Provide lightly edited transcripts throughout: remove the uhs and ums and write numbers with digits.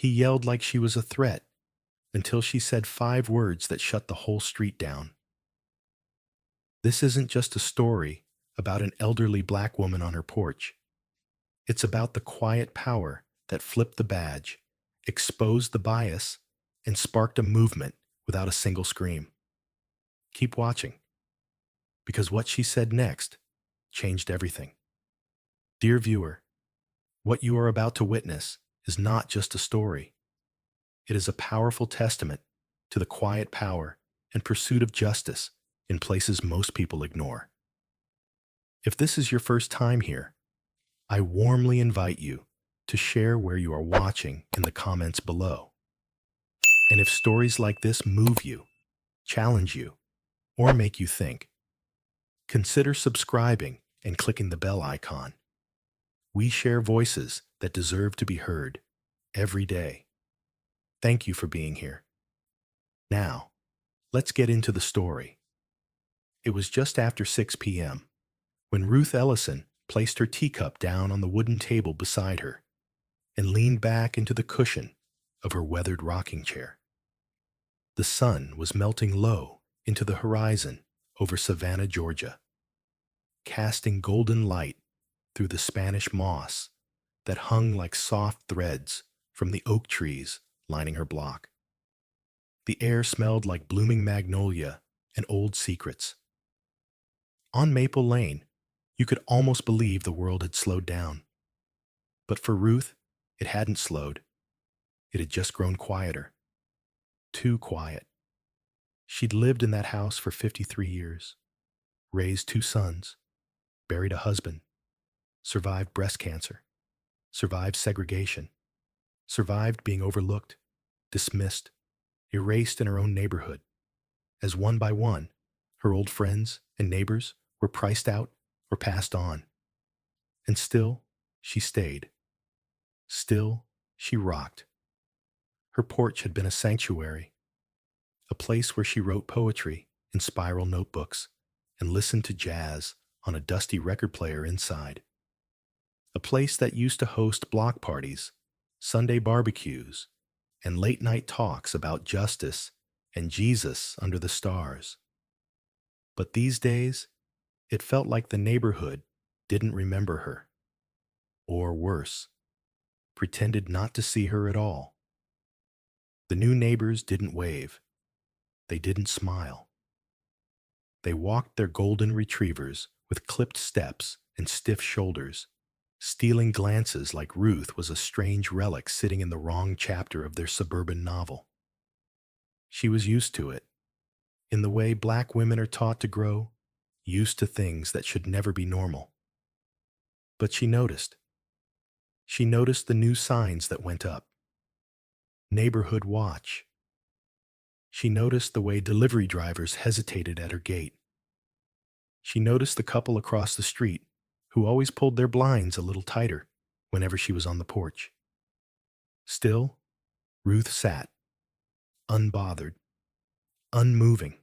He yelled like she was a threat until she said 5 words that shut the whole street down. This isn't just a story about an elderly black woman on her porch. It's about the quiet power that flipped the badge, exposed the bias, and sparked a movement without a single scream. Keep watching, because what she said next changed everything. Dear viewer, what you are about to witness is not just a story. It is a powerful testament to the quiet power and pursuit of justice in places most people ignore. If this is your first time here, I warmly invite you to share where you are watching in the comments below. And if stories like this move you, challenge you, or make you think, consider subscribing and clicking the bell icon. We share voices that deserve to be heard every day. Thank you for being here. Now, let's get into the story. It was just after 6 p.m. when Ruth Ellison placed her teacup down on the wooden table beside her and leaned back into the cushion of her weathered rocking chair. The sun was melting low into the horizon over Savannah, Georgia, casting golden light through the Spanish moss that hung like soft threads from the oak trees lining her block. The air smelled like blooming magnolia and old secrets. On Maple Lane, you could almost believe the world had slowed down. But for Ruth, it hadn't slowed. It had just grown quieter. Too quiet. She'd lived in that house for 53 years, raised 2 sons, buried a husband, survived breast cancer, survived segregation, survived being overlooked, dismissed, erased in her own neighborhood, as one by one, her old friends and neighbors were priced out or passed on. And still, she stayed. Still, she rocked. Her porch had been a sanctuary, a place where she wrote poetry in spiral notebooks and listened to jazz on a dusty record player inside. A place that used to host block parties, Sunday barbecues, and late-night talks about justice and Jesus under the stars. But these days, it felt like the neighborhood didn't remember her. Or worse, pretended not to see her at all. The new neighbors didn't wave. They didn't smile. They walked their golden retrievers with clipped steps and stiff shoulders, stealing glances like Ruth was a strange relic sitting in the wrong chapter of their suburban novel. She was used to it, in the way black women are taught to grow, used to things that should never be normal. But she noticed. She noticed the new signs that went up. Neighborhood watch. She noticed the way delivery drivers hesitated at her gate. She noticed the couple across the street who always pulled their blinds a little tighter whenever she was on the porch. Still, Ruth sat, unbothered, unmoving,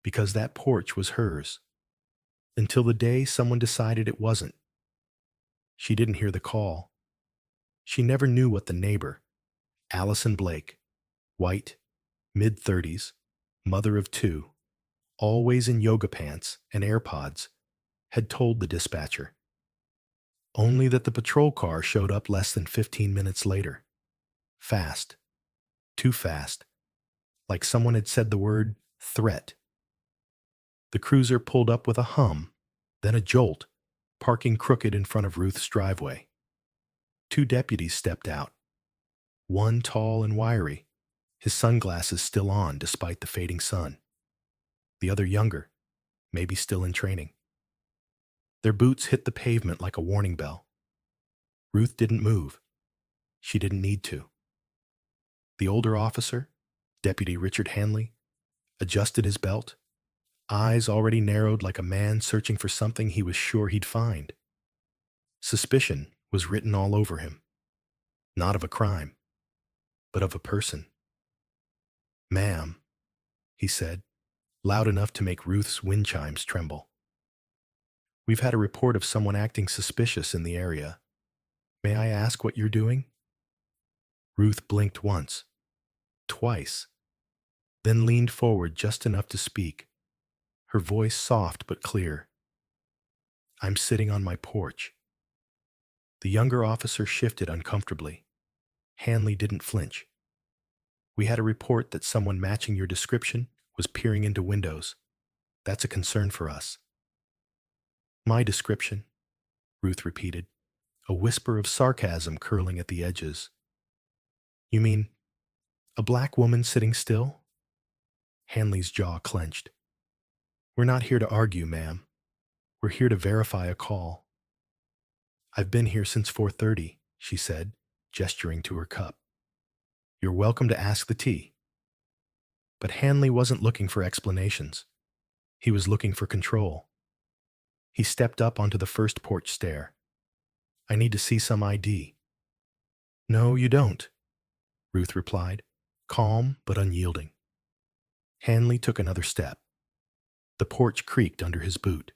because that porch was hers, until the day someone decided it wasn't. She didn't hear the call. She never knew what the neighbor, Allison Blake, white, mid-30s, mother of 2, always in yoga pants and AirPods, had told the dispatcher. Only that the patrol car showed up less than 15 minutes later. Fast. Too fast. Like someone had said the word threat. The cruiser pulled up with a hum, then a jolt, parking crooked in front of Ruth's driveway. 2 deputies stepped out. One tall and wiry, his sunglasses still on despite the fading sun. The other younger, maybe still in training. Their boots hit the pavement like a warning bell. Ruth didn't move. She didn't need to. The older officer, Deputy Richard Hanley, adjusted his belt, eyes already narrowed like a man searching for something he was sure he'd find. Suspicion was written all over him. Not of a crime, but of a person. "Ma'am," he said, loud enough to make Ruth's wind chimes tremble. "We've had a report of someone acting suspicious in the area. May I ask what you're doing?" Ruth blinked once, twice, then leaned forward just enough to speak, her voice soft but clear. "I'm sitting on my porch." The younger officer shifted uncomfortably. Hanley didn't flinch. "We had a report that someone matching your description was peering into windows. That's a concern for us." "My description," Ruth repeated, a whisper of sarcasm curling at the edges. "You mean a black woman sitting still?" Hanley's jaw clenched. "We're not here to argue, ma'am. We're here to verify a call." "I've been here since 4:30, she said, gesturing to her cup. "You're welcome to ask the tea." But Hanley wasn't looking for explanations. He was looking for control. He stepped up onto the first porch stair. "I need to see some ID." "No, you don't," Ruth replied, calm but unyielding. Hanley took another step. The porch creaked under his boot.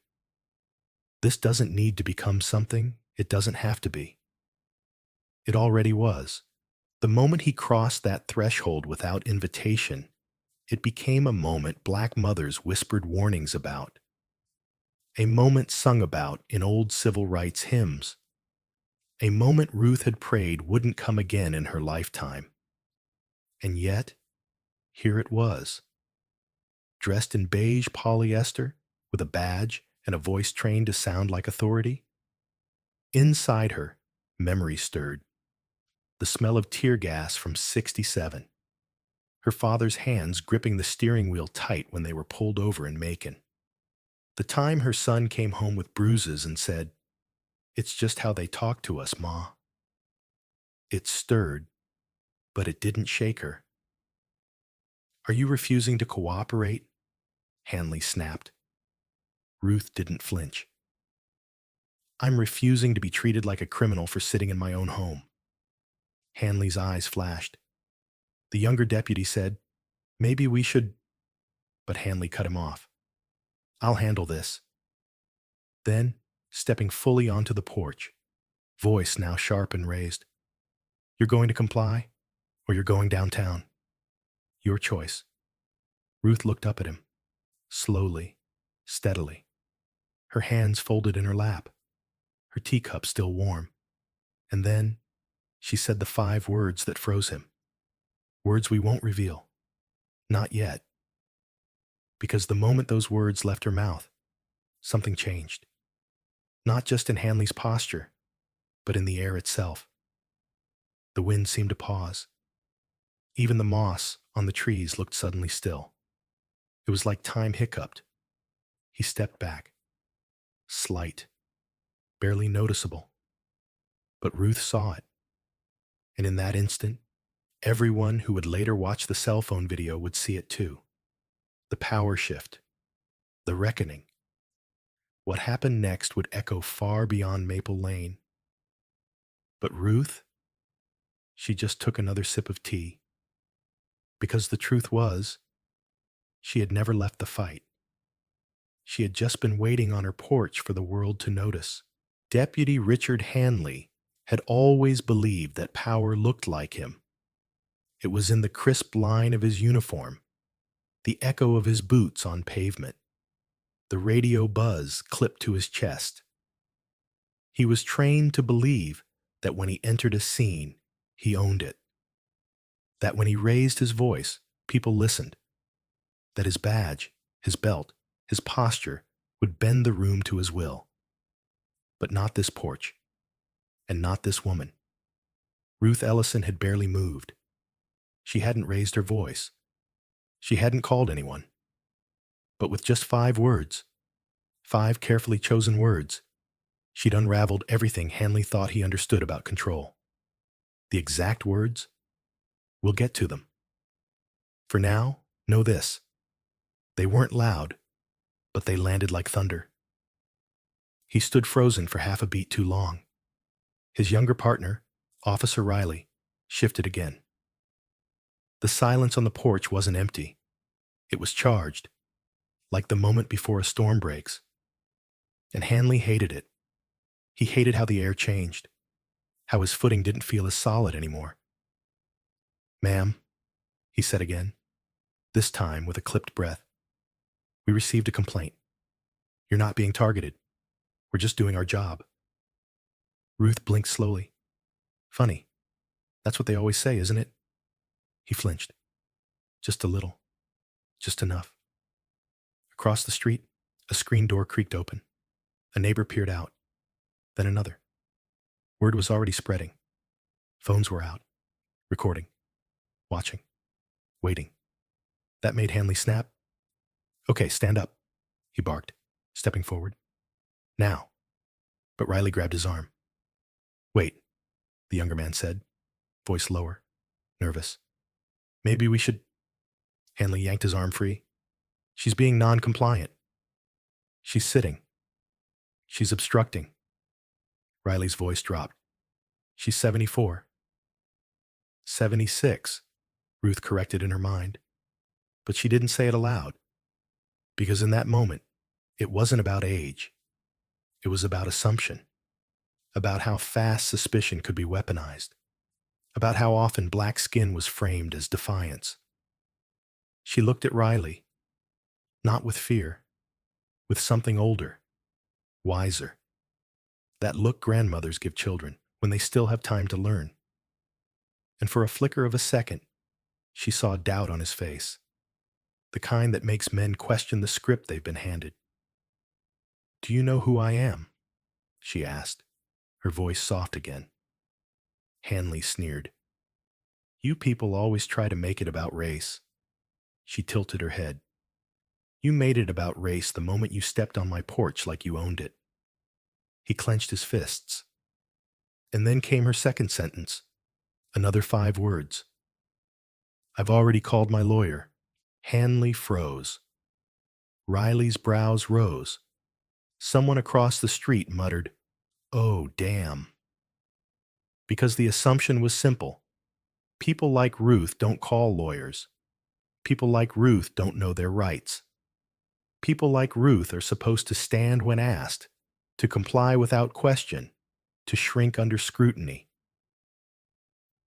This doesn't need to become something it doesn't have to be. It already was. The moment he crossed that threshold without invitation, it became a moment black mothers whispered warnings about. A moment sung about in old civil rights hymns. A moment Ruth had prayed wouldn't come again in her lifetime. And yet, here it was. Dressed in beige polyester, with a badge and a voice trained to sound like authority. Inside her, memory stirred. The smell of tear gas from '67. Her father's hands gripping the steering wheel tight when they were pulled over in Macon. The time her son came home with bruises and said, "It's just how they talk to us, Ma." It stirred, but it didn't shake her. "Are you refusing to cooperate?" Hanley snapped. Ruth didn't flinch. "I'm refusing to be treated like a criminal for sitting in my own home." Hanley's eyes flashed. The younger deputy said, "Maybe we should—" But Hanley cut him off. "I'll handle this." Then, stepping fully onto the porch, voice now sharp and raised, "You're going to comply, or you're going downtown. Your choice." Ruth looked up at him, slowly, steadily, her hands folded in her lap, her teacup still warm. And then she said the 5 words that froze him. Words we won't reveal. Not yet. Because the moment those words left her mouth, something changed. Not just in Hanley's posture, but in the air itself. The wind seemed to pause. Even the moss on the trees looked suddenly still. It was like time hiccuped. He stepped back. Slight. Barely noticeable. But Ruth saw it. And in that instant, everyone who would later watch the cell phone video would see it too. The power shift. The reckoning. What happened next would echo far beyond Maple Lane. But Ruth, she just took another sip of tea. Because the truth was, she had never left the fight. She had just been waiting on her porch for the world to notice. Deputy Richard Hanley had always believed that power looked like him. It was in the crisp line of his uniform, the echo of his boots on pavement, the radio buzz clipped to his chest. He was trained to believe that when he entered a scene, he owned it. That when he raised his voice, people listened. That his badge, his belt, his posture would bend the room to his will. But not this porch, and not this woman. Ruth Ellison had barely moved. She hadn't raised her voice. She hadn't called anyone. But with just 5 words, 5 carefully chosen words, she'd unraveled everything Hanley thought he understood about control. The exact words? We'll get to them. For now, know this. They weren't loud, but they landed like thunder. He stood frozen for half a beat too long. His younger partner, Officer Riley, shifted again. The silence on the porch wasn't empty. It was charged, like the moment before a storm breaks. And Hanley hated it. He hated how the air changed, how his footing didn't feel as solid anymore. Ma'am, he said again, this time with a clipped breath. We received a complaint. You're not being targeted. We're just doing our job. Ruth blinked slowly. Funny. That's what they always say, isn't it? He flinched. Just a little. Just enough. Across the street, a screen door creaked open. A neighbor peered out. Then another. Word was already spreading. Phones were out. Recording. Watching. Waiting. That made Hanley snap. Okay, stand up, he barked, stepping forward. Now. But Riley grabbed his arm. Wait, the younger man said, voice lower, nervous. Maybe we should... Hanley yanked his arm free. She's being non-compliant. She's sitting. She's obstructing. Riley's voice dropped. She's 74. 76, Ruth corrected in her mind. But she didn't say it aloud. Because in that moment, it wasn't about age. It was about assumption. About how fast suspicion could be weaponized. About how often black skin was framed as defiance. She looked at Riley, not with fear, with something older, wiser. That look grandmothers give children when they still have time to learn. And for a flicker of a second, she saw doubt on his face, the kind that makes men question the script they've been handed. Do you know who I am? She asked, her voice soft again. Hanley sneered. You people always try to make it about race. She tilted her head. You made it about race the moment you stepped on my porch like you owned it. He clenched his fists. And then came her second sentence, another 5 words. I've already called my lawyer. Hanley froze. Riley's brows rose. Someone across the street muttered, "Oh, damn." Because the assumption was simple. People like Ruth don't call lawyers. People like Ruth don't know their rights. People like Ruth are supposed to stand when asked, to comply without question, to shrink under scrutiny.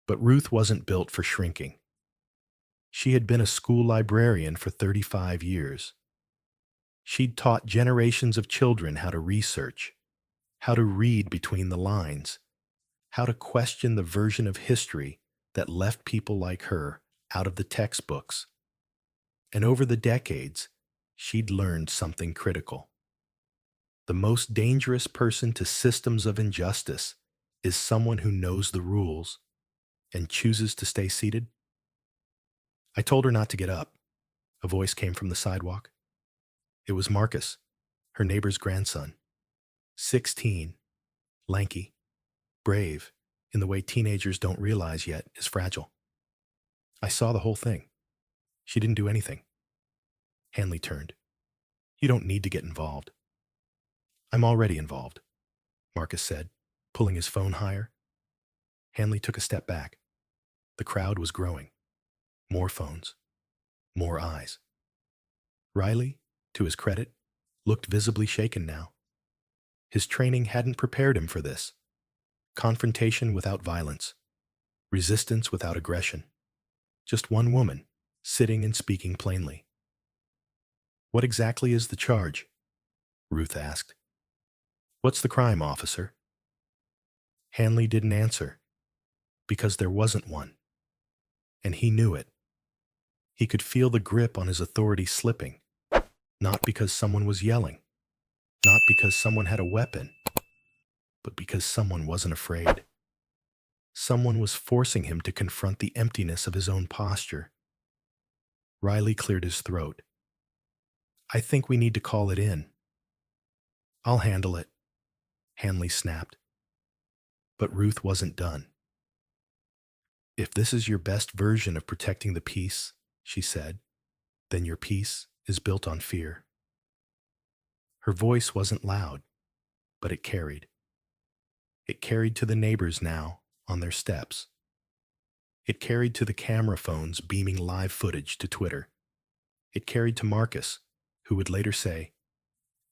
But Ruth wasn't built for shrinking. She had been a school librarian for 35 years. She'd taught generations of children how to research, how to read between the lines, how to question the version of history that left people like her out of the textbooks. And over the decades, she'd learned something critical. The most dangerous person to systems of injustice is someone who knows the rules and chooses to stay seated. I told her not to get up. A voice came from the sidewalk. It was Marcus, her neighbor's grandson. 16, lanky, brave, in the way teenagers don't realize yet is fragile. I saw the whole thing. She didn't do anything. Hanley turned. You don't need to get involved. I'm already involved, Marcus said, pulling his phone higher. Hanley took a step back. The crowd was growing. More phones. More eyes. Riley, to his credit, looked visibly shaken now. His training hadn't prepared him for this. Confrontation without violence. Resistance without aggression. Just one woman, sitting and speaking plainly. What exactly is the charge? Ruth asked. What's the crime, officer? Hanley didn't answer, because there wasn't one. And he knew it. He could feel the grip on his authority slipping, not because someone was yelling, not because someone had a weapon, but because someone wasn't afraid. Someone was forcing him to confront the emptiness of his own posture. Riley cleared his throat. I think we need to call it in. I'll handle it, Hanley snapped. But Ruth wasn't done. If this is your best version of protecting the peace, she said, then your peace is built on fear. Her voice wasn't loud, but it carried. It carried to the neighbors now on their steps. It carried to the camera phones beaming live footage to Twitter. It carried to Marcus, who would later say,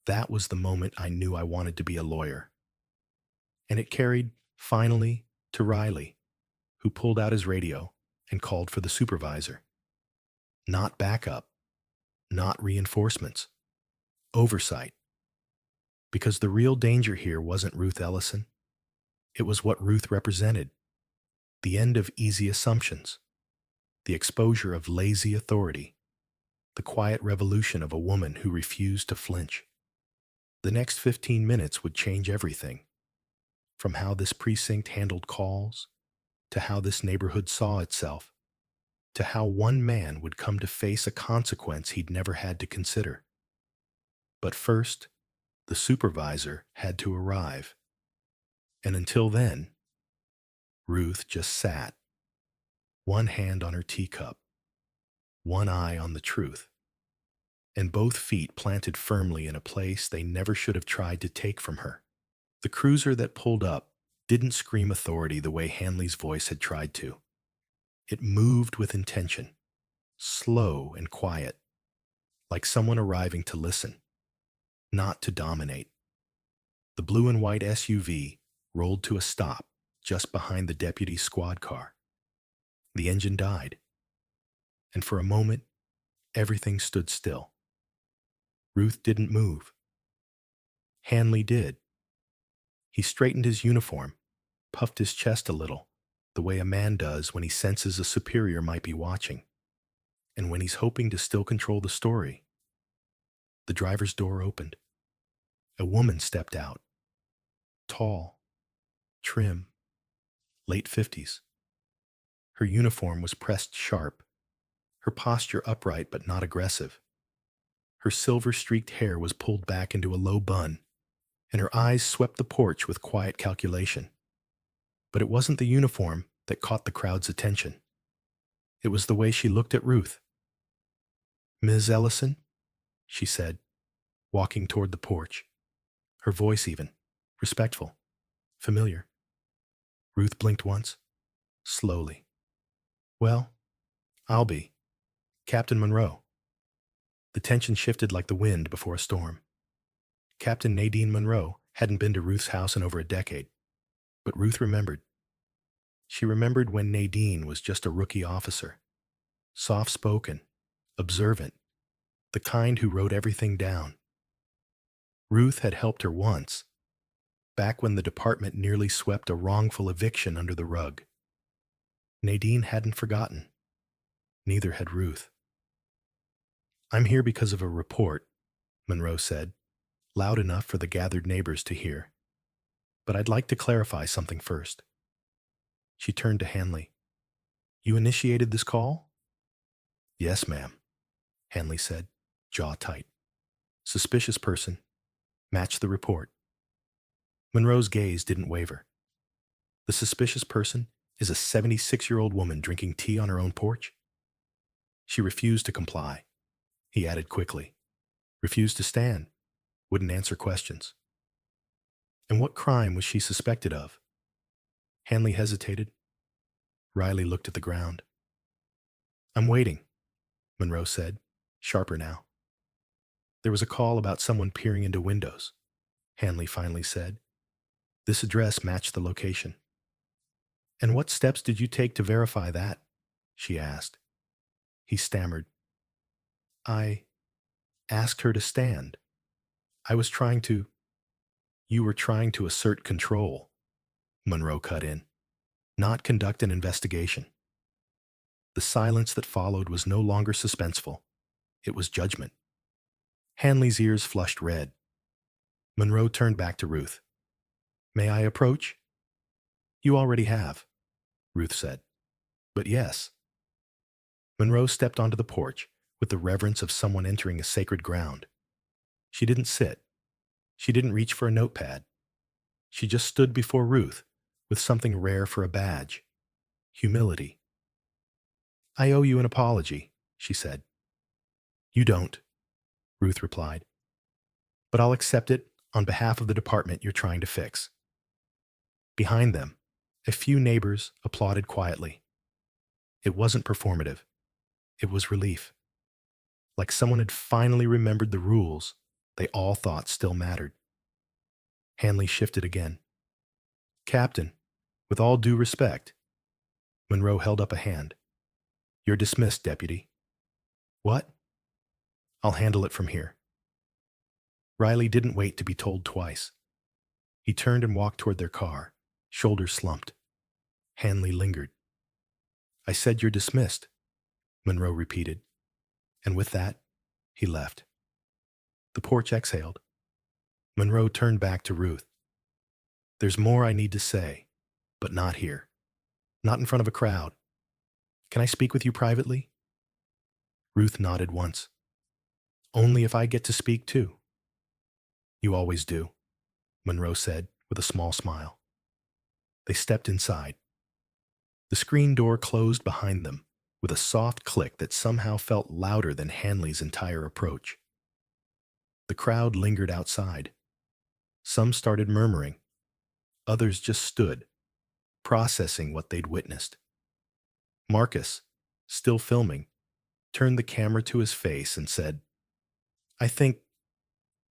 that was the moment I knew I wanted to be a lawyer. And it carried, finally, to Riley, who pulled out his radio and called for the supervisor. Not backup, not reinforcements, oversight. Because the real danger here wasn't Ruth Ellison. It was what Ruth represented: the end of easy assumptions, the exposure of lazy authority, the quiet revolution of a woman who refused to flinch. The next 15 minutes would change everything, from how this precinct handled calls, to how this neighborhood saw itself, to how one man would come to face a consequence he'd never had to consider. But first, the supervisor had to arrive. And until then, Ruth just sat, one hand on her teacup, one eye on the truth, and both feet planted firmly in a place they never should have tried to take from her. The cruiser that pulled up didn't scream authority the way Hanley's voice had tried to. It moved with intention, slow and quiet, like someone arriving to listen, not to dominate. The blue and white SUV rolled to a stop just behind the deputy's squad car. The engine died, and for a moment, everything stood still. Ruth didn't move. Hanley did. He straightened his uniform, puffed his chest a little, the way a man does when he senses a superior might be watching, and when he's hoping to still control the story. The driver's door opened. A woman stepped out. Tall, trim, late 50s. Her uniform was pressed sharp, her posture upright but not aggressive. Her silver-streaked hair was pulled back into a low bun, and her eyes swept the porch with quiet calculation. But it wasn't the uniform that caught the crowd's attention. It was the way she looked at Ruth. "Ms. Ellison," she said, walking toward the porch, her voice even, respectful, familiar. Ruth blinked once, slowly. "Well, I'll be. Captain Monroe." The tension shifted like the wind before a storm. Captain Nadine Monroe hadn't been to Ruth's house in over a decade, but Ruth remembered. She remembered when Nadine was just a rookie officer, soft-spoken, observant, the kind who wrote everything down. Ruth had helped her once, back when the department nearly swept a wrongful eviction under the rug. Nadine hadn't forgotten. Neither had Ruth. "I'm here because of a report," Monroe said, loud enough for the gathered neighbors to hear. "But I'd like to clarify something first." She turned to Hanley. "You initiated this call?" "Yes, ma'am," Hanley said, jaw tight. "Suspicious person. Match the report." Monroe's gaze didn't waver. "The suspicious person is a 76-year-old woman drinking tea on her own porch?" She refused to comply. He added quickly. Refused to stand. Wouldn't answer questions. "And what crime was she suspected of?" Hanley hesitated. Riley looked at the ground. "I'm waiting," Monroe said, sharper now. "There was a call about someone peering into windows," Hanley finally said. "This address matched the location." "And what steps did you take to verify that?" she asked. He stammered. "I asked her to stand. I was trying to—" "You were trying to assert control," Monroe cut in, "not conduct an investigation." The silence that followed was no longer suspenseful. It was judgment. Hanley's ears flushed red. Monroe turned back to Ruth. "May I approach?" "You already have," Ruth said. "But yes." Monroe stepped onto the porch with the reverence of someone entering a sacred ground. She didn't sit. She didn't reach for a notepad. She just stood before Ruth with something rare for a badge: humility. "I owe you an apology," she said. "You don't," Ruth replied. "But I'll accept it on behalf of the department you're trying to fix." Behind them, a few neighbors applauded quietly. It wasn't performative. It was relief. Like someone had finally remembered the rules they all thought still mattered. Hanley shifted again. "Captain, with all due respect." Monroe held up a hand. You're dismissed, deputy. What? I'll handle it from here. Riley didn't wait to be told twice. He turned and walked toward their car, shoulders slumped. Hanley lingered. I said you're dismissed, Monroe repeated, and with that, he left. The porch exhaled. Monroe turned back to Ruth. There's more I need to say, but not here. Not in front of a crowd. Can I speak with you privately? Ruth nodded once. Only if I get to speak too. You always do, Monroe said with a small smile. They stepped inside. The screen door closed behind them with a soft click that somehow felt louder than Hanley's entire approach. The crowd lingered outside. Some started murmuring. Others just stood, processing what they'd witnessed. Marcus, still filming, turned the camera to his face and said, I think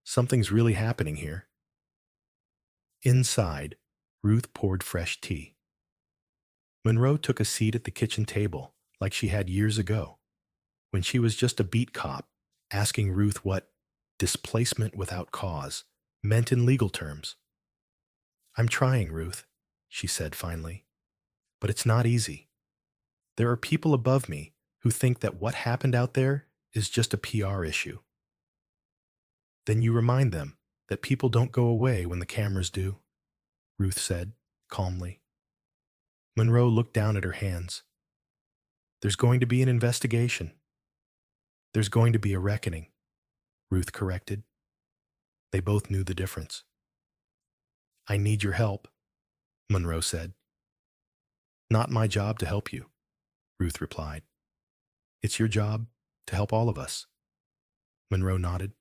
something's really happening here. Inside, Ruth poured fresh tea. Monroe took a seat at the kitchen table like she had years ago, when she was just a beat cop asking Ruth what displacement without cause meant in legal terms. I'm trying, Ruth, she said finally, but it's not easy. There are people above me who think that what happened out there is just a PR issue. Then you remind them that people don't go away when the cameras do, Ruth said calmly. Monroe looked down at her hands. There's going to be an investigation. There's going to be a reckoning, Ruth corrected. They both knew the difference. I need your help, Monroe said. Not my job to help you, Ruth replied. It's your job to help all of us. Monroe nodded.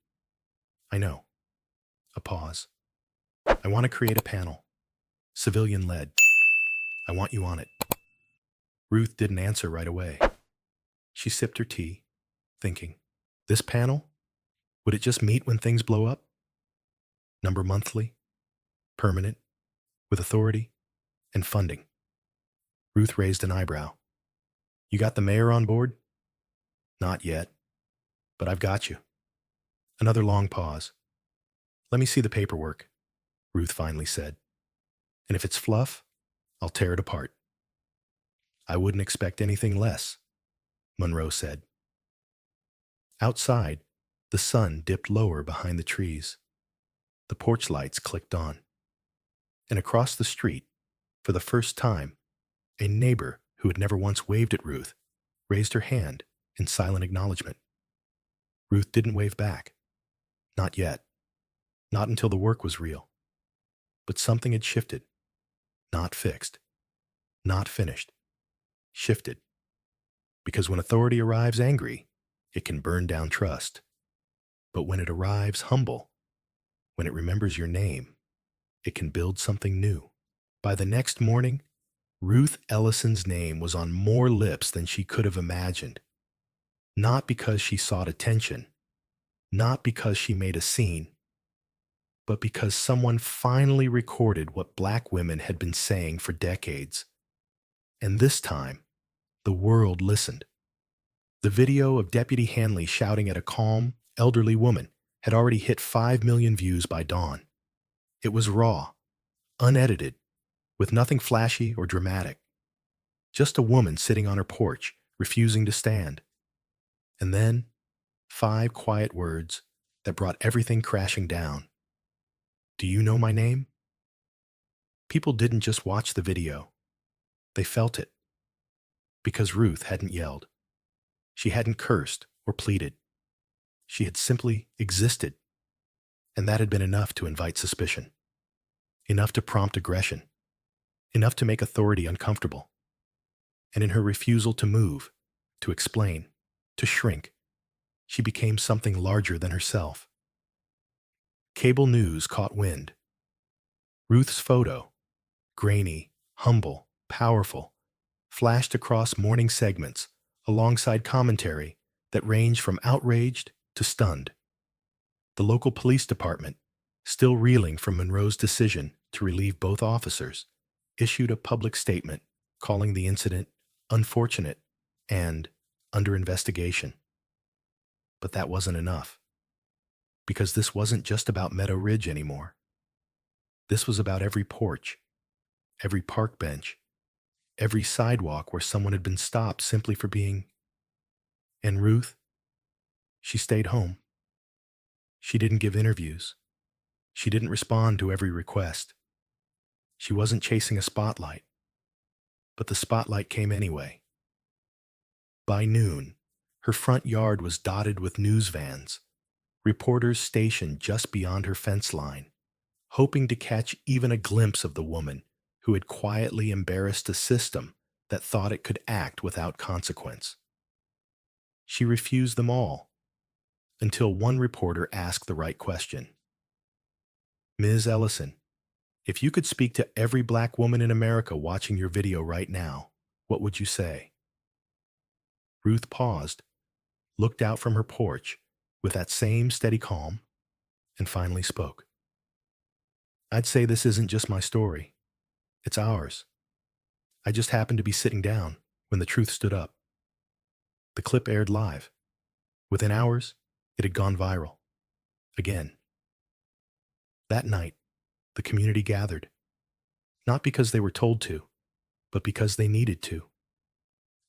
I know. A pause. I want to create a panel. Civilian-led. I want you on it. Ruth didn't answer right away. She sipped her tea, thinking, this panel? Would it just meet when things blow up? Number monthly? Permanent? With authority? And funding? Ruth raised an eyebrow. You got the mayor on board? Not yet, but I've got you. Another long pause. Let me see the paperwork, Ruth finally said. And if it's fluff, I'll tear it apart. I wouldn't expect anything less, Monroe said. Outside, the sun dipped lower behind the trees. The porch lights clicked on. And across the street, for the first time, a neighbor who had never once waved at Ruth raised her hand in silent acknowledgement. Ruth didn't wave back. Not yet. Not until the work was real. But something had shifted. Not fixed. Not finished. Shifted. Because when authority arrives angry, it can burn down trust. But when it arrives humble, when it remembers your name, it can build something new. By the next morning, Ruth Ellison's name was on more lips than she could have imagined. Not because she sought attention, not because she made a scene, but because someone finally recorded what Black women had been saying for decades. And this time, the world listened. The video of Deputy Hanley shouting at a calm, elderly woman had already hit 5 million views by dawn. It was raw, unedited, with nothing flashy or dramatic. Just a woman sitting on her porch, refusing to stand. And then, 5 quiet words that brought everything crashing down. Do you know my name? People didn't just watch the video. They felt it. Because Ruth hadn't yelled. She hadn't cursed or pleaded. She had simply existed. And that had been enough to invite suspicion. Enough to prompt aggression. Enough to make authority uncomfortable. And in her refusal to move, to explain, to shrink, she became something larger than herself. Cable news caught wind. Ruth's photo, grainy, humble, powerful, flashed across morning segments alongside commentary that ranged from outraged to stunned. The local police department, still reeling from Monroe's decision to relieve both officers, issued a public statement calling the incident unfortunate and under investigation. But that wasn't enough, because this wasn't just about Meadow Ridge anymore. This was about every porch, every park bench, every sidewalk where someone had been stopped simply for being. And Ruth, she stayed home. She didn't give interviews. She didn't respond to every request. She wasn't chasing a spotlight, but the spotlight came anyway. By noon, her front yard was dotted with news vans, reporters stationed just beyond her fence line, hoping to catch even a glimpse of the woman who had quietly embarrassed a system that thought it could act without consequence. She refused them all, until one reporter asked the right question. Ms. Ellison, if you could speak to every black woman in America watching your video right now, what would you say? Ruth paused, looked out from her porch with that same steady calm, and finally spoke. I'd say this isn't just my story. It's ours. I just happened to be sitting down when the truth stood up. The clip aired live. Within hours, it had gone viral. Again. That night, the community gathered. Not because they were told to, but because they needed to.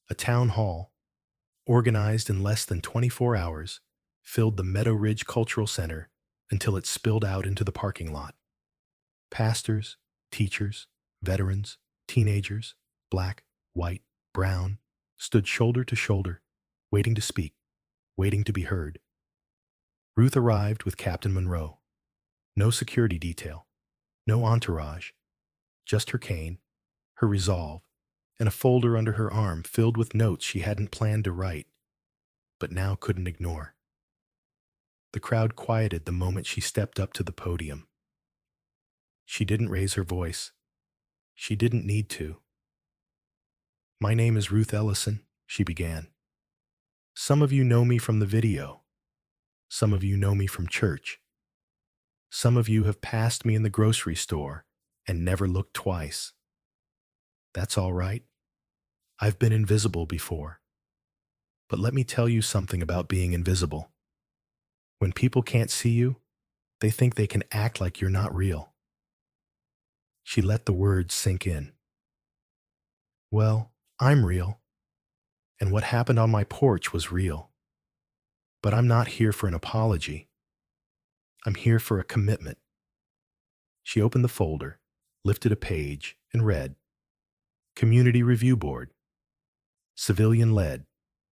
A town hall, organized in less than 24 hours, filled the Meadow Ridge Cultural Center until it spilled out into the parking lot. Pastors, teachers, veterans, teenagers, black, white, brown, stood shoulder to shoulder, waiting to speak, waiting to be heard. Ruth arrived with Captain Monroe. No security detail, no entourage, just her cane, her resolve, and a folder under her arm filled with notes she hadn't planned to write, but now couldn't ignore. The crowd quieted the moment she stepped up to the podium. She didn't raise her voice. She didn't need to. My name is Ruth Ellison, she began. Some of you know me from the video. Some of you know me from church. Some of you have passed me in the grocery store and never looked twice. That's all right. I've been invisible before. But let me tell you something about being invisible. When people can't see you, they think they can act like you're not real. She let the words sink in. Well, I'm real. And what happened on my porch was real. But I'm not here for an apology. I'm here for a commitment. She opened the folder, lifted a page, and read, Community Review Board. Civilian-led,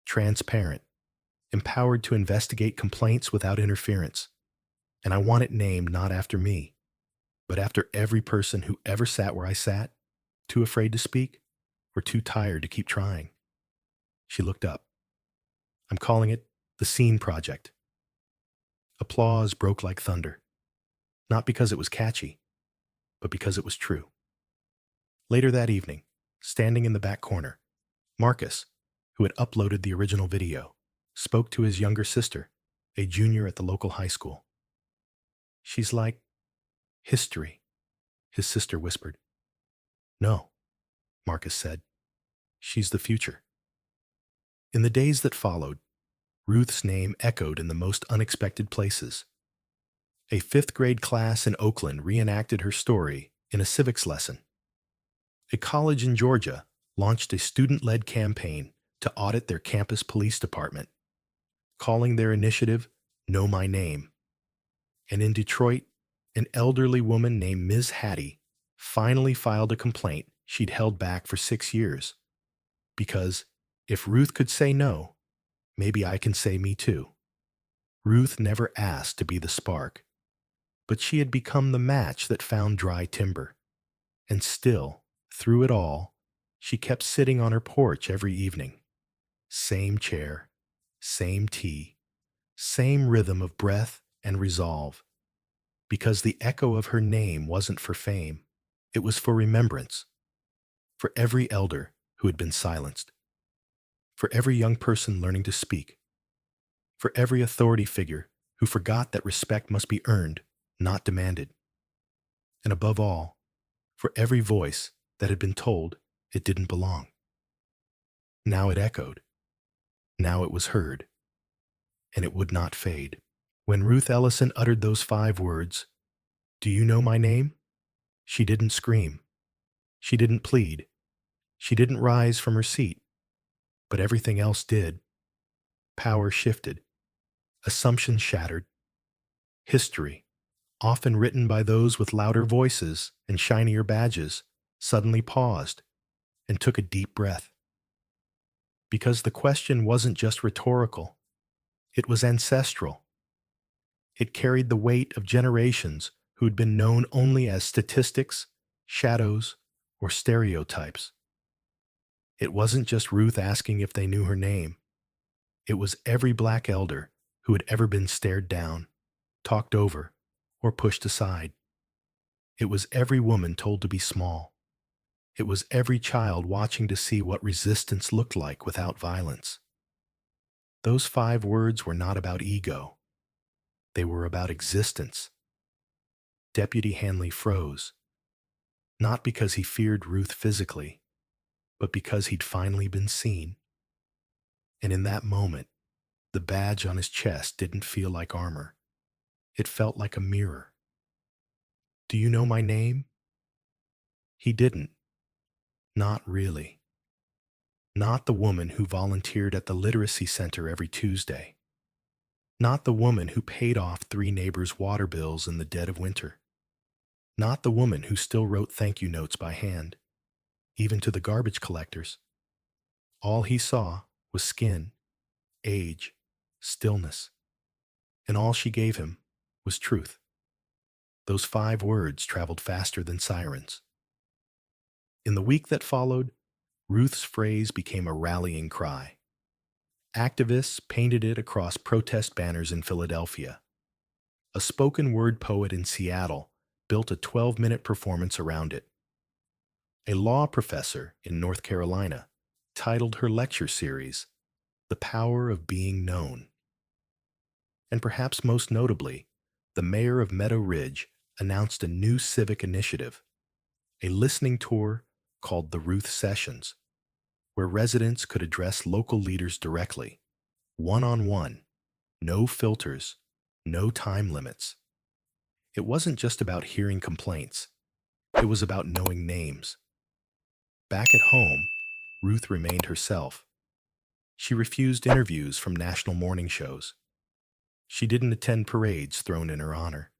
transparent, empowered to investigate complaints without interference. And I want it named not after me, but after every person who ever sat where I sat, too afraid to speak, or too tired to keep trying. She looked up. I'm calling it the Scene Project. Applause broke like thunder, not because it was catchy, but because it was true. Later that evening, standing in the back corner, Marcus, who had uploaded the original video, spoke to his younger sister, a junior at the local high school. She's like history, his sister whispered. No, Marcus said. She's the future. In the days that followed, Ruth's name echoed in the most unexpected places. A fifth-grade class in Oakland reenacted her story in a civics lesson. A college in Georgia launched a student-led campaign to audit their campus police department, calling their initiative Know My Name. And in Detroit, an elderly woman named Ms. Hattie finally filed a complaint she'd held back for 6 years. Because if Ruth could say no, maybe I can say me too. Ruth never asked to be the spark, but she had become the match that found dry timber. And still, through it all, she kept sitting on her porch every evening. Same chair, same tea, same rhythm of breath and resolve. Because the echo of her name wasn't for fame, it was for remembrance. For every elder who had been silenced. For every young person learning to speak. For every authority figure who forgot that respect must be earned, not demanded. And above all, for every voice that had been told it didn't belong. Now it echoed. Now it was heard, and it would not fade. When Ruth Ellison uttered those 5 words, "Do you know my name?" she didn't scream. She didn't plead. She didn't rise from her seat. But everything else did. Power shifted. Assumptions shattered. History, often written by those with louder voices and shinier badges, suddenly paused and took a deep breath. Because the question wasn't just rhetorical, it was ancestral. It carried the weight of generations who'd been known only as statistics, shadows, or stereotypes. It wasn't just Ruth asking if they knew her name. It was every black elder who had ever been stared down, talked over, or pushed aside. It was every woman told to be small. It was every child watching to see what resistance looked like without violence. Those 5 words were not about ego. They were about existence. Deputy Hanley froze, not because he feared Ruth physically, but because he'd finally been seen. And in that moment, the badge on his chest didn't feel like armor. It felt like a mirror. "Do you know my name?" He didn't. Not really. Not the woman who volunteered at the literacy center every Tuesday. Not the woman who paid off 3 neighbors' water bills in the dead of winter. Not the woman who still wrote thank you notes by hand, even to the garbage collectors. All he saw was skin, age, stillness. And all she gave him was truth. Those 5 words traveled faster than sirens. In the week that followed, Ruth's phrase became a rallying cry. Activists painted it across protest banners in Philadelphia. A spoken word poet in Seattle built a 12-minute performance around it. A law professor in North Carolina titled her lecture series, "The Power of Being Known." And perhaps most notably, the mayor of Meadow Ridge announced a new civic initiative, a listening tour called the Ruth Sessions, where residents could address local leaders directly, one-on-one, no filters, no time limits. It wasn't just about hearing complaints. It was about knowing names. Back at home, Ruth remained herself. She refused interviews from national morning shows. She didn't attend parades thrown in her honor.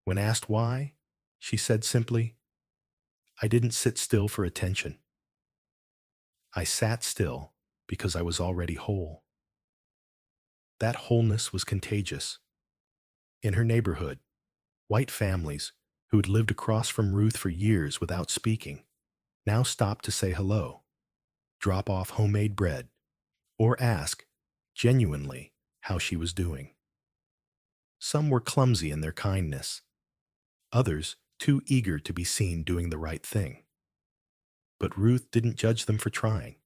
When asked why, she said simply, "I didn't sit still for attention. I sat still because I was already whole." That wholeness was contagious. In her neighborhood, white families who had lived across from Ruth for years without speaking now stopped to say hello, drop off homemade bread, or ask, genuinely, how she was doing. Some were clumsy in their kindness, others too eager to be seen doing the right thing. But Ruth didn't judge them for trying.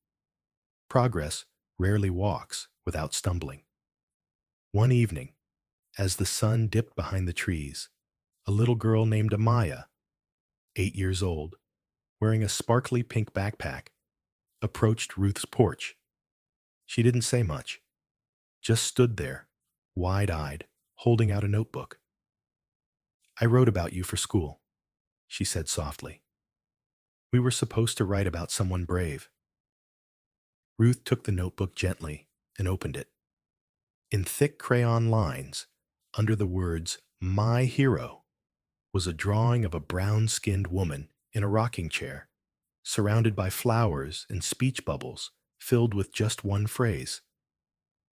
Progress rarely walks without stumbling. One evening, as the sun dipped behind the trees, a little girl named Amaya, 8 years old, wearing a sparkly pink backpack, approached Ruth's porch. She didn't say much, just stood there, wide-eyed, holding out a notebook. "I wrote about you for school," she said softly. "We were supposed to write about someone brave." Ruth took the notebook gently and opened it. In thick crayon lines, under the words, "My Hero," was a drawing of a brown-skinned woman in a rocking chair, surrounded by flowers and speech bubbles filled with just one phrase,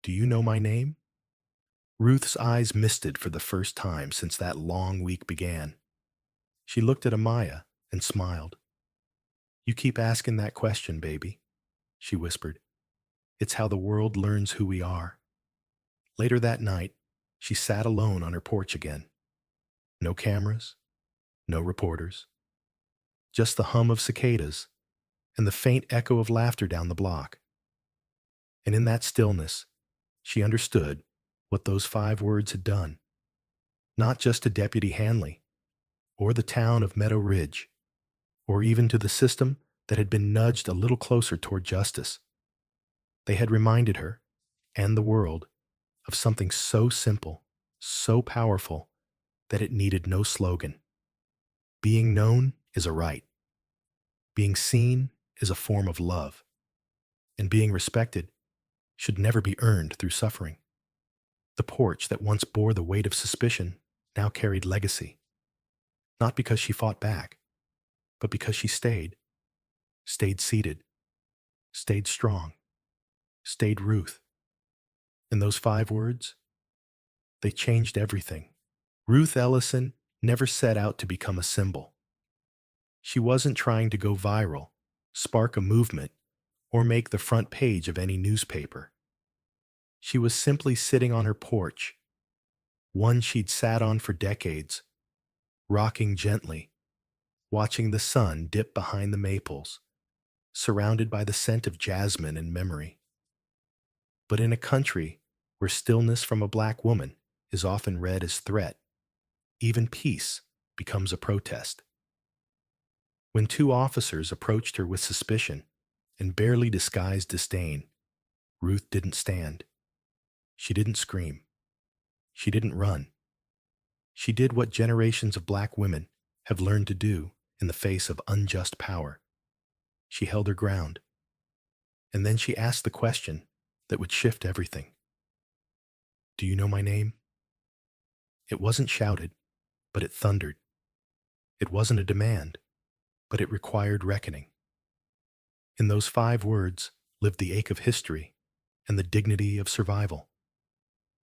"Do you know my name?" Ruth's eyes misted for the first time since that long week began. She looked at Amaya and smiled. "You keep asking that question, baby," she whispered. "It's how the world learns who we are." Later that night, she sat alone on her porch again. No cameras, no reporters, just the hum of cicadas and the faint echo of laughter down the block. And in that stillness, she understood what those 5 words had done, not just to Deputy Hanley, or the town of Meadow Ridge, or even to the system that had been nudged a little closer toward justice. They had reminded her, and the world, of something so simple, so powerful, that it needed no slogan. Being known is a right. Being seen is a form of love. And being respected should never be earned through suffering. The porch that once bore the weight of suspicion now carried legacy. Not because she fought back, but because she stayed seated, stayed strong, stayed Ruth. And those 5 words, they changed everything. Ruth Ellison never set out to become a symbol. She wasn't trying to go viral, spark a movement, or make the front page of any newspaper. She was simply sitting on her porch, one she'd sat on for decades, rocking gently, watching the sun dip behind the maples, surrounded by the scent of jasmine and memory. But in a country where stillness from a black woman is often read as threat, even peace becomes a protest. When 2 officers approached her with suspicion and barely disguised disdain, Ruth didn't stand. She didn't scream. She didn't run. She did what generations of black women have learned to do in the face of unjust power. She held her ground. And then she asked the question that would shift everything. Do you know my name? It wasn't shouted, but it thundered. It wasn't a demand, but it required reckoning. In those 5 words lived the ache of history and the dignity of survival.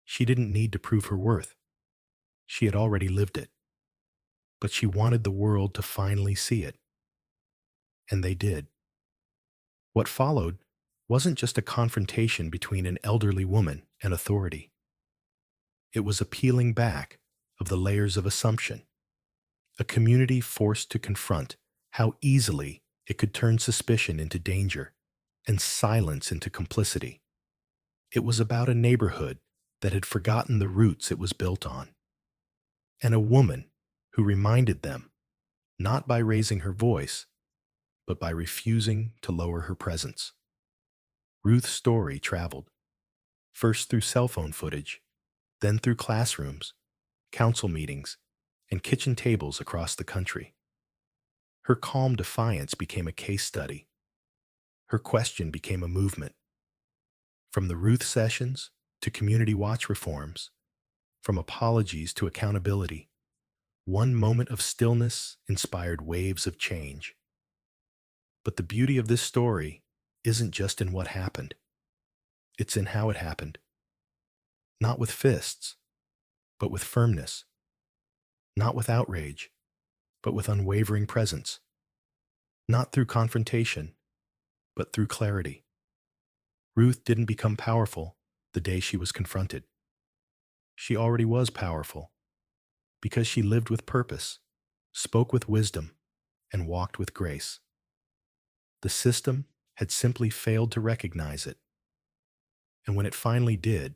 She didn't need to prove her worth. She had already lived it. But she wanted the world to finally see it. And they did. What followed wasn't just a confrontation between an elderly woman and authority. It was a peeling back of the layers of assumption, a community forced to confront how easily it could turn suspicion into danger and silence into complicity. It was about a neighborhood that had forgotten the roots it was built on, and a woman who reminded them, not by raising her voice, but by refusing to lower her presence. Ruth's story traveled, first through cell phone footage, then through classrooms, council meetings, and kitchen tables across the country. Her calm defiance became a case study. Her question became a movement. From the Ruth sessions to community watch reforms, from apologies to accountability, one moment of stillness inspired waves of change. But the beauty of this story isn't just in what happened. It's in how it happened. Not with fists, but with firmness. Not with outrage, but with unwavering presence. Not through confrontation, but through clarity. Ruth didn't become powerful the day she was confronted. She already was powerful because she lived with purpose, spoke with wisdom, and walked with grace. The system had simply failed to recognize it. And when it finally did,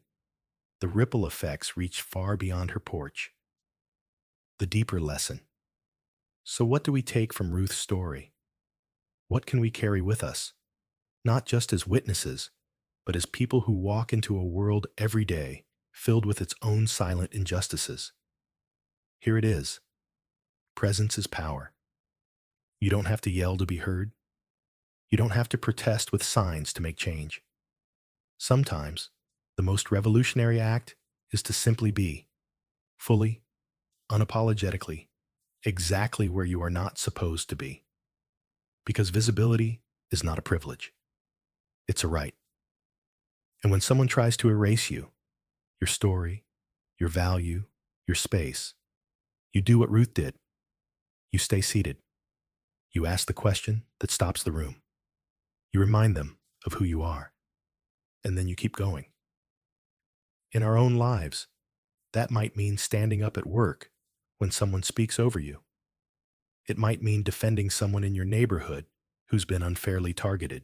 the ripple effects reached far beyond her porch. The deeper lesson. So what do we take from Ruth's story? What can we carry with us? Not just as witnesses, but as people who walk into a world every day filled with its own silent injustices. Here it is. Presence is power. You don't have to yell to be heard. You don't have to protest with signs to make change. Sometimes, the most revolutionary act is to simply be, fully, unapologetically, exactly where you are not supposed to be. Because visibility is not a privilege. It's a right. And when someone tries to erase you, your story, your value, your space, you do what Ruth did. You stay seated. You ask the question that stops the room. You remind them of who you are. And then you keep going. In our own lives, that might mean standing up at work when someone speaks over you. It might mean defending someone in your neighborhood who's been unfairly targeted.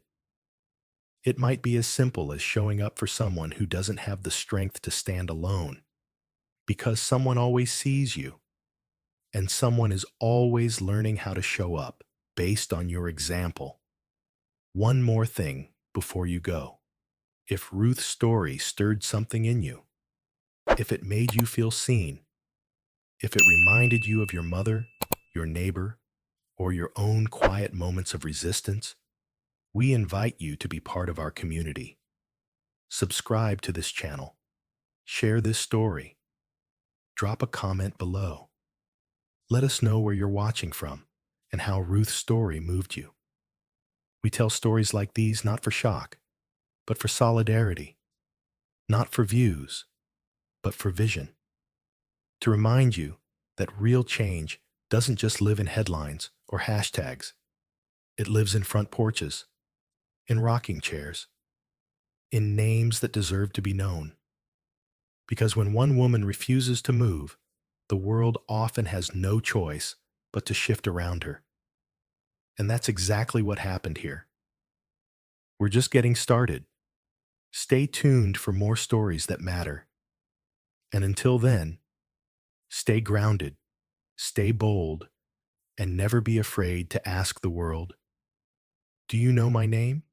It might be as simple as showing up for someone who doesn't have the strength to stand alone, because someone always sees you, and someone is always learning how to show up based on your example. One more thing before you go. If Ruth's story stirred something in you, if it made you feel seen, if it reminded you of your mother, your neighbor, or your own quiet moments of resistance, we invite you to be part of our community. Subscribe to this channel, share this story, drop a comment below. Let us know where you're watching from and how Ruth's story moved you. We tell stories like these not for shock, but for solidarity, not for views, but for vision. To remind you that real change doesn't just live in headlines or hashtags. It lives in front porches, in rocking chairs, in names that deserve to be known. Because when one woman refuses to move, the world often has no choice but to shift around her. And that's exactly what happened here. We're just getting started. Stay tuned for more stories that matter. And until then, stay grounded, stay bold, and never be afraid to ask the world, "Do you know my name?"